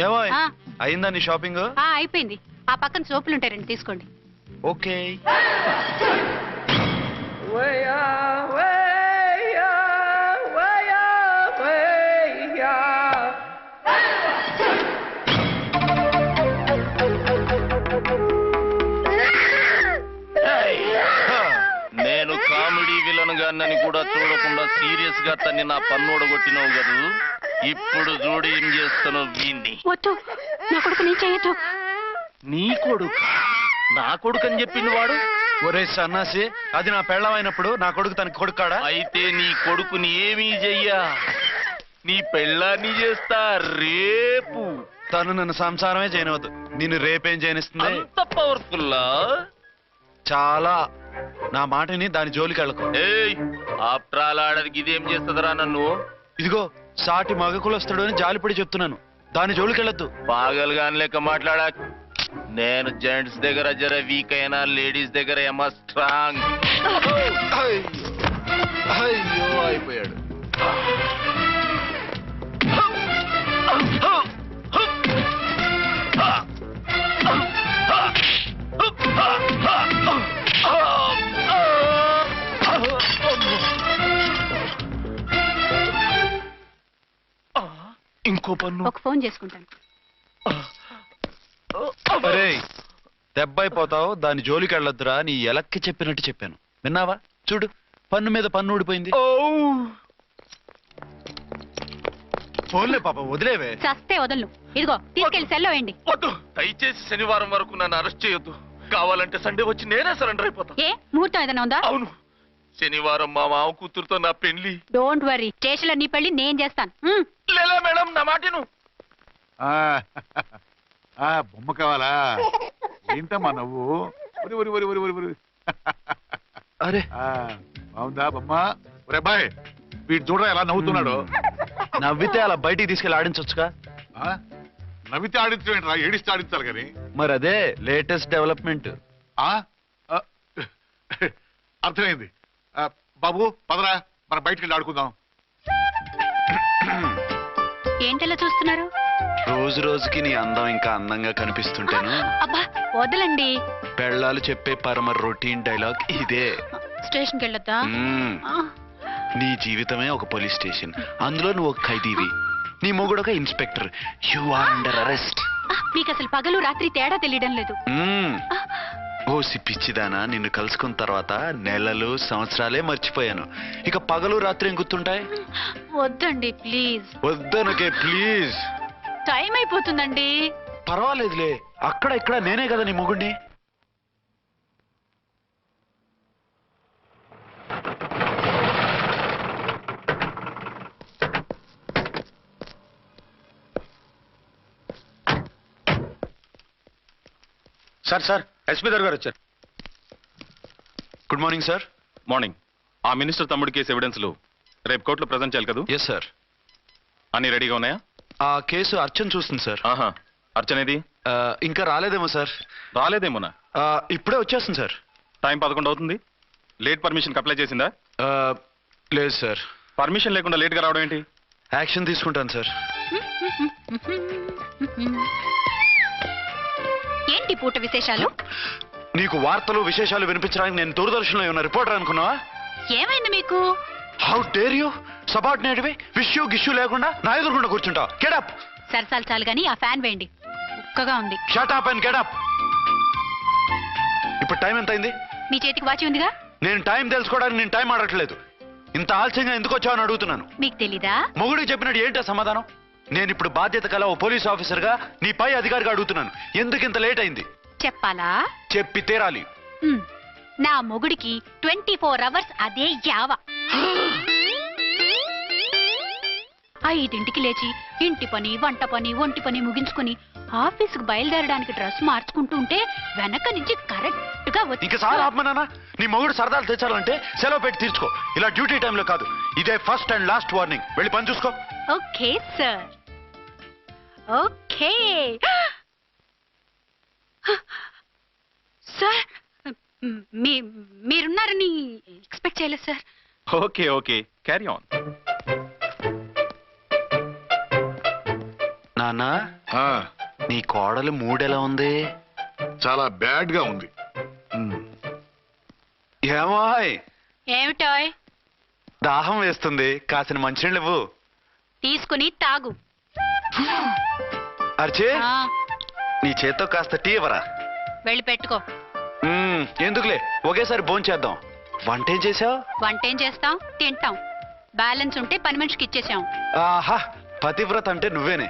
ఏమో అయిందా నీ షాపింగ్? అయిపోయింది. ఆ పక్కన సోపులు ఉంటాయి, రండి తీసుకోండి. ఓకే. నేను కామెడీ విలన్ గానని కూడా చూడకుండా సీరియస్ గా తన్ని నా పన్నుడు కొట్టినావు కదూ. ఇప్పుడు చూడు ఏం చేస్తాను వీణ్ణి. నా కొడుకు నేను చేయొద్దు. నీ కొడుకు? నా కొడుకు అని చెప్పింది వాడు. ఒరే సన్నాసి, అది నా పెళ్ళమైనప్పుడు నా కొడుకు తనకి కొడుకాడా? అయితే నీ కొడుకుని ఏమీ చెయ్యా, నీ పెళ్ళాన్ని చేస్తా రేపు. తను నన్ను సంసారమే చేయనవద్దు, నిన్ను రేపేం చేయనిస్తుంది? అంత పవర్ఫుల్లా? చాలా. నా మాటని దాని జోలికి వెళ్ళకు. ఆఫ్టర్ ఆల్ ఆడదికి ఇదేం చేస్తుందిరా నన్ను? ఇదిగో సాటి మగకులు వస్తాడు అని జాలిపడి చెప్తున్నాను, దాని జోలికి వెళ్ళొద్దు. పాగలుగాని లెక్క మాట్లాడా. నేను జెంట్స్ దగ్గర జర వీక్ అయినా లేడీస్ దగ్గర ఏమో స్ట్రాంగ్. అయ్యో అయిపోయాడు. ఇంకో పన్ను. ఒక ఫోన్ చేసుకుంటాను. అరే దెబ్బైపోతావు, దాని జోలికి వెళ్ళొద్దురా. నీ ఎలక్కి చెప్పినట్టు చెప్పాను, విన్నావా? చూడు, పన్ను మీద పన్ను ఊడిపోయింది. ఫోన్లే పాప, వదిలేవే. చస్తే వదలను. ఇదిగో తీసుకెళ్లి సెల్లో వేయండి. వద్దు, దయచేసి శనివారం వరకు నన్ను అరెస్ట్ చేయొద్దు. కావాలంటే సండే వచ్చి నేనే సరెండర్ అయిపోతా. ఏ ముహూర్తం ఏదైనా ఉందా? అవును, శనివారం మా మామ కూతురుతో నా పెళ్లి. డోంట్ వరీ, స్టేషన్ లో నీ పెళ్లి నేను చేస్తాను. లేలా మేడం, నా మాటను. బొమ్మ కావాలా? ఏంటమ్మా నవ్వు? అరే బాగుందా బొమ్మ? ఒరే అబ్బాయి, వీడు చూడరా ఎలా నవ్వుతున్నాడు. నవ్వితే అలా బయటికి తీసుకెళ్ళి ఆడించొచ్చుగా. నవ్వితే ఆడించడం ఏంట్రా, ఏడిస్తే ఆడించాలి కానీ. మరి అదే లేటెస్ట్ డెవలప్మెంట్. అర్థమైంది. బాబు పదరా, మనం బయటికి వెళ్ళి ఆడుకుందాం. ఏంటలా చూస్తున్నారు? రోజు రోజుకి నీ అందం ఇంకా అందంగా కనిపిస్తుంటేను. అబ్బా వదలండి. పెళ్ళాలు చెప్పే పరమ రొటీన్ డైలాగ్ ఇదే. స్టేషన్కి వెళ్ళొద్దా? నీ జీవితమే ఒక పోలీస్ స్టేషన్, అందులో నువ్వు ఒక ఖైదీవి, నీ మొగుడు ఒక inspector. You are under arrest. మీకు అసలు పగలు రాత్రి తేడా తెలియడం లేదు. ఓసి పిచ్చిదానా, నిన్ను కలుసుకున్న తర్వాత నెలలు సంవత్సరాలే మర్చిపోయాను. ఇక పగలు రాత్రి ఏం గుర్తుంటాయి? వద్దండి ప్లీజ్. వద్దనకే ప్లీజ్. టైం అయిపోతుందండి. పర్వాలేదులే, అక్కడ ఇక్కడ నేనే కదా నీ మొగుడిని. సార్ సార్, ఎస్పీ గారు వచ్చారు. Good morning sir. మార్నింగ్. ఆ మినిస్టర్ తమ్ముడి కేసు ఎవిడెన్స్లు రేపు కోర్టులో ప్రజెంట్ చేయాలి కదా? Yes sir. అన్ని రెడీగా ఉన్నాయా? ఆ కేసు అర్చన చూస్తుంది సార్. అర్చనేది? ఇంకా రాలేదేమో సార్. రాలేదేమోనా? ఇప్పుడే వచ్చేస్తుంది సార్. టైం 11 అవుతుంది. లేట్ పర్మిషన్ అప్లై చేసిందా? లేదు సార్. పర్మిషన్ లేకుండా లేట్ గా రావడం ఏంటి? యాక్షన్ తీసుకుంటాను సార్. ఏంటి పూట విశేషాలు? నీకు వార్తలు విశేషాలు వినిపించడానికి నేను దూరదర్శన్లో ఉన్న రిపోర్టర్ అనుకున్నావా? ఏమైంది మీకు? How dare you? సబార్డినేట్వి విష్యూ గిష్యూ లేకుండా నా ఎదురుకుండా కూర్చుంటావు. Get up. సరసాలు చాలు గానీ ఆ ఫ్యాన్ వేయండి, ఉక్కగా ఉంది. Shut up and get up. ఇప్పుడు టైం ఎంత అయింది? మీ చేతికి వాచి ఉందిగా. నేను టైం తెలుసుకోవడానికి నేను టైం ఆడట్లేదు. ఇంత ఆలస్యంగా ఎందుకు వచ్చావని అడుగుతున్నాను. మీకు తెలీదా? మొగుడికి చెప్పినట్టు ఏంటో సమాధానం? నేను ఇప్పుడు బాధ్యత కల ఓ పోలీస్ ఆఫీసర్ గా నీ పై అధికారిగా అడుగుతున్నాను, ఎందుకు ఇంత లేట్ అయింది? చెప్పాలా? చెప్పి తీరాలి. నా మొగుడికి 24 hours అదే యావ. 5ంటికి లేచి ఇంటి పని, వంట పని, ఒంటి పని ముగించుకుని ఆఫీసుకు బయలుదేరడానికి డ్రెస్ మార్చుకుంటూ ఉంటే వెనక నుంచి కరెక్ట్ గా ఇంకా చాలా ఆత్మనానా. నీ మొగుడు సరదాలు తెచ్చాలంటే సెలవు పెట్టి తీర్చుకో. ఇలా డ్యూటీ టైంలో కాదు. ఇదే ఫస్ట్ అండ్ లాస్ట్ వార్నింగ్. వెళ్ళి పని చూసుకో. Okay sir. Okay sir. మీరున్నారని ఎక్స్పెక్ట్ చేయలేదు sir. Okay okay, carry on. నా నాన్న ఆ, నీ కోడలు మూడెలా ఉంది? చాలా బ్యాడ్ గా ఉంది. ఏమాయ్ ఏమిటోయ్? దాహం వేస్తుంది, కాసిన మంచినీళ్ళు ఇవ్వు. తీసుకుని తాగు. అర్చే ఆ, నీ చేత్తో కాస్త టీ ఇవ్వరా. వెళ్ళి పెట్టుకో. ఎందుకులే, ఒకేసారి భోంచేద్దాం. వంట ఏం చేసావు? వంటేం చేస్తాం? తింటాం. బ్యాలెన్స్ ఉంటే పని మనిషికి ఇచ్చేసాం. ఆహా, పతివ్రత అంటే నువ్వేనే.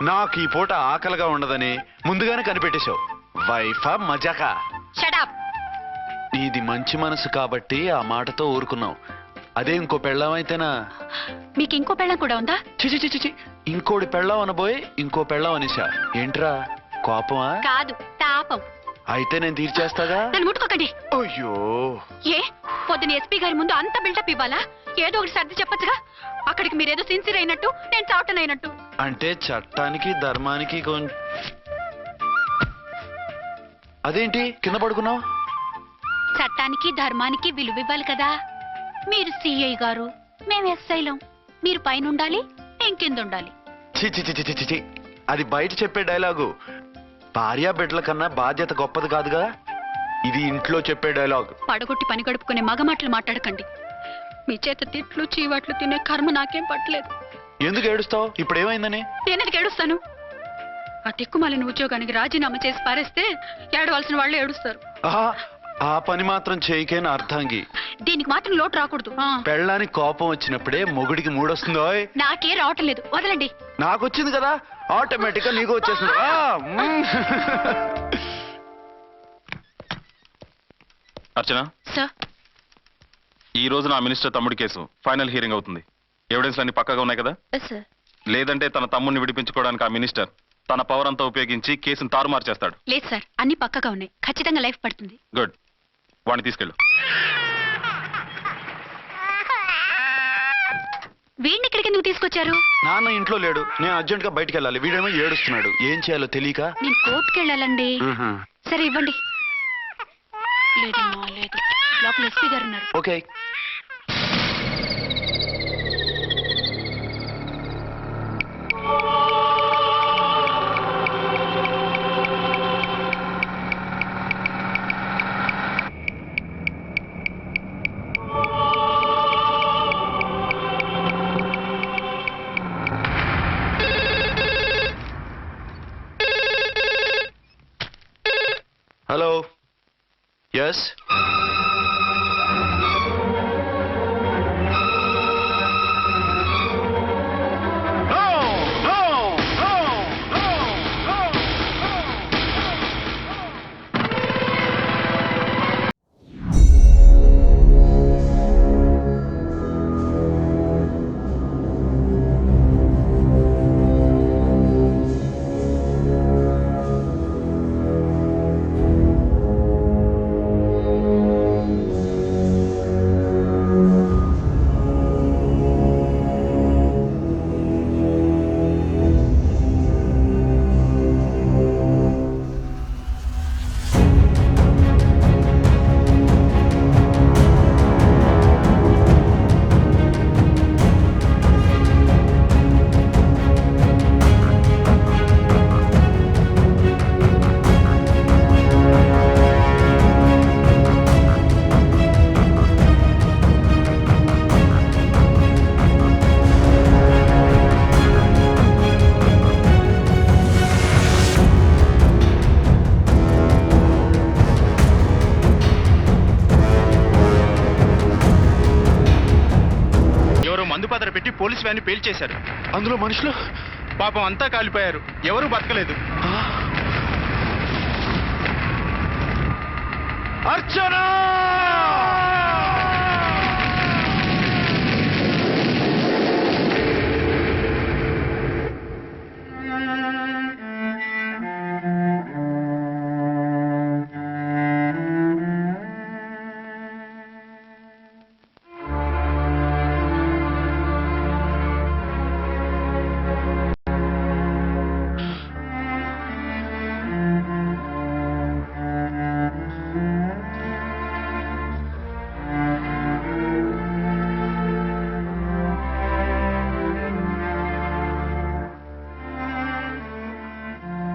నాకు ఈ పూట ఆకలిగా ఉండదని ముందుగానే కనిపెట్టేశావు. వైఫా మజాకా? షడప్. నీది మంచి మనసు కాబట్టి ఆ మాటతో ఊరుకున్నావు. అదే ఇంకో పెళ్ళం అయితేనా? మీకు ఇంకో పెళ్ళం కూడా ఉందా? చిచి చిచి చి, ఇంకోటి పెళ్ళం అనబోయి ఇంకో పెళ్ళం అనేసా. ఏంట్రా కోపమా? కాదు, తాపం. అయితే నేను తీర్చేస్తాగా. నన్ను ముట్టుకోకండి. అయ్యో, ఏ పొద్దున ఎస్పీ గారి ముందు అంత బిల్డప్ ఇవ్వాలా? ఏదో ఒకటి సర్ది చెప్పొచ్చుగా. అక్కడికి మీరేదో సిన్సియర్ అయినట్టు, నేను చావటం అయినట్టు. అంటే చట్టానికి ధర్మానికి అదేంటి కింద పడుకున్నావు? చట్టానికి ధర్మానికి విలువ ఇవ్వాలి కదా. మీరు సిఐ గారు, మేము ఎస్ఐలం. మీరు పైన ఉండాలి, నేను కింద ఉండాలి. చి చి చి చి చి చి. అది బయట చెప్పే డైలాగు. భార్యా బిడ్డల కన్నా బాధ్యత గొప్పది కాదుగా. ఇది ఇంట్లో చెప్పే డైలాగ్. పడగొట్టి పని గడుపుకునే మగ మాటలు మాట్లాడకండి. మీ చేత తిట్లు చీవాట్లు తినే కర్మ నాకేం పట్టలేదు. ఎందుకు ఏడుస్తావు? ఇప్పుడు ఏమైందని? నేనెందుకు ఏడుస్తాను? ఆ తిక్కుమాలిన ఉద్యోగానికి రాజీనామా చేసి పారేస్తే ఏడవలసిన వాళ్ళు ఏడుస్తారు. ఆహా, ఆ పని మాత్రం చేయకే నా అర్థంగి. దీనికి మాత్రం లోటు రాకూడదు. పెళ్ళానికి కోపం వచ్చినప్పుడే మొగుడికి మూడొస్తుందో. నాకే రావటం లేదు, వదలండి. నాకు వచ్చింది కదా, ఆటోమేటిక్ గా నీకు వచ్చేసింది. అర్చన, సార్, ఈ రోజు నా మినిస్టర్ తమ్ముడి కేసు ఫైనల్ హియరింగ్ అవుతుంది. ఎవిడెన్స్ అన్ని పక్కగా ఉన్నాయి కదా? సార్. లేదంటే తన తమ్ముడిని విడిపించుకోవడానికి ఆ మినిస్టర్ తన పవర్ అంతా ఉపయోగించి కేసును తారుమారు చేస్తాడు. లేదు సార్, అన్ని పక్కగా ఉన్నాయి. ఖచ్చితంగా లైఫ్ పడుతుంది. గుడ్, వాడిని తీసుకెళ్ళు. వీడిని ఇక్కడికి ఎందుకు తీసుకొచ్చారు? నాన్న ఇంట్లో లేడు, నేను అర్జెంట్ గా బయటికి వెళ్ళాలి. వీడేమో ఏడుస్తున్నాడు, ఏం చేయాలో తెలియక. నేను కోర్టుకి వెళ్ళాలండి. సరే ఇవ్వండి. లేదమ్మా, లేదు. లోపల ఎస్పీ గారు ఉన్నారు. Okay. Hello, yes. Police van పేల్చేశారు. అందులో మనుషులు పాపం అంతా కాలిపోయారు, ఎవరూ బతకలేదు. అర్చనా!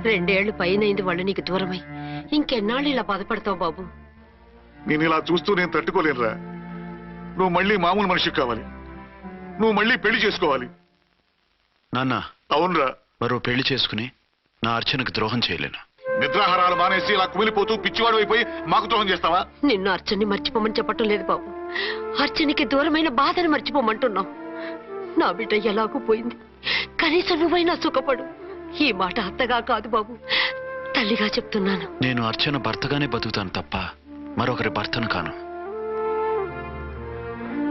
2 ఏళ్లు పైనైంది వాళ్ళు నీకు దూరమై ఇంకెన్నాళ్ళు ఇలా బాధపడతావు బాబు? నేను ఇలా చూస్తూ నేను తట్టుకోలేనురా. నువ్వు మళ్ళీ మామూలు మనిషి కావాలి. నువ్వు మళ్ళీ పెళ్లి చేసుకోవాలి. నాన్న అవునరా. మరో పెళ్లి చేసుకుని నా అర్చనకు ద్రోహం చేయలేను. నిద్రాహారాలు మానేసి ఇలా కుమిలిపోతూ పిచ్చివాడు అయిపోయి మాకు ద్రోహం చేస్తావా? నిన్ను అర్చన్ని మర్చిపోమని చెప్పటం లేదు బాబు. అర్చనికి దూరమైన బాధను మర్చిపోమంటున్నావు. నా బిడ్డ ఎలాగూ పోయింది, కనీసం నువ్వైనా సుఖపడు. ఈ మాట అత్తగా కాదు బాబు, తల్లిగా చెప్తున్నాను. నేను అర్చన భర్తగానే బతుకుతాను తప్ప మరొకరి భర్తను కాను.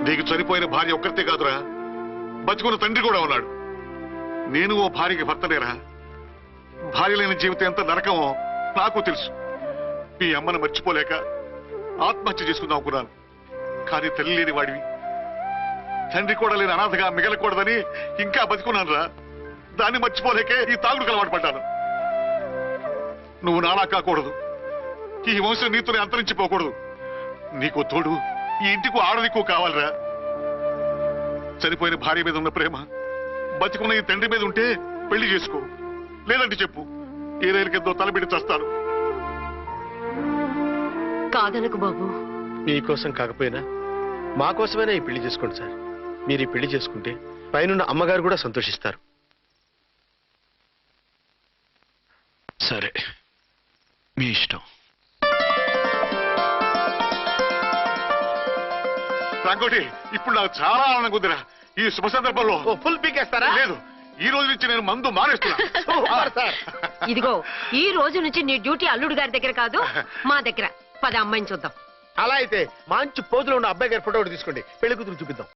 నీకు చనిపోయిన భార్య ఒక్కరితే కాదురా, బతుకున్న తండ్రి కూడా ఉన్నాడు. నేను ఓ భార్యకి భర్తనేరా. భార్య లేని జీవితం ఎంత నరకమో నాకు తెలుసు. మీ అమ్మను మర్చిపోలేక ఆత్మహత్య చేసుకుందాం అనుకున్నాను. కానీ తల్లి లేని వాడివి, తండ్రి కూడా లేని అనాథగా మిగలకూడదని ఇంకా బతుకున్నాను రా. దాన్ని మర్చిపోలేకే ఈ తాగుడుకు అలవాటు పడ్డాను. నువ్వు నాలా కాకూడదు, ఈ వంశం నీతోనే అంతరించిపోకూడదు. నీకు తోడు ఈ ఇంటికి ఆడదికు కావాలిరా. చనిపోయిన భార్య మీద ఉన్న ప్రేమ బతికున్న ఈ తండ్రి మీద ఉంటే పెళ్లి చేసుకో, లేదంటే చెప్పు, ఏ రైలు కిందో తలబెట్టి చస్తాను. కాదనకు బాబు. మీకోసం కాకపోయినా మా కోసమైనా ఈ పెళ్లి చేసుకోండి సార్. మీరు ఈ పెళ్లి చేసుకుంటే పైనున్న అమ్మగారు కూడా సంతోషిస్తారు. సరే, మీ ఇష్టం. రంగోటి, ఇప్పుడు నాకు చాలా ఆనందంగా ఉందిరా. ఈ శుభ సందర్భంలో ఫుల్ పీకేస్తారా? లేదు, ఈ రోజు నుంచి నేను మందు మానేస్తున్నా. ఇదిగో, ఈ రోజు నుంచి నీ డ్యూటీ అల్లుడు గారి దగ్గర కాదు, మా దగ్గర. పద అమ్మాయిని చూద్దాం. అలా అయితే మంచి పోజులో ఉన్న అబ్బాయి గారి ఫోటో ఒకటి తీసుకోండి, పెళ్లి కూతురు చూపిద్దాం.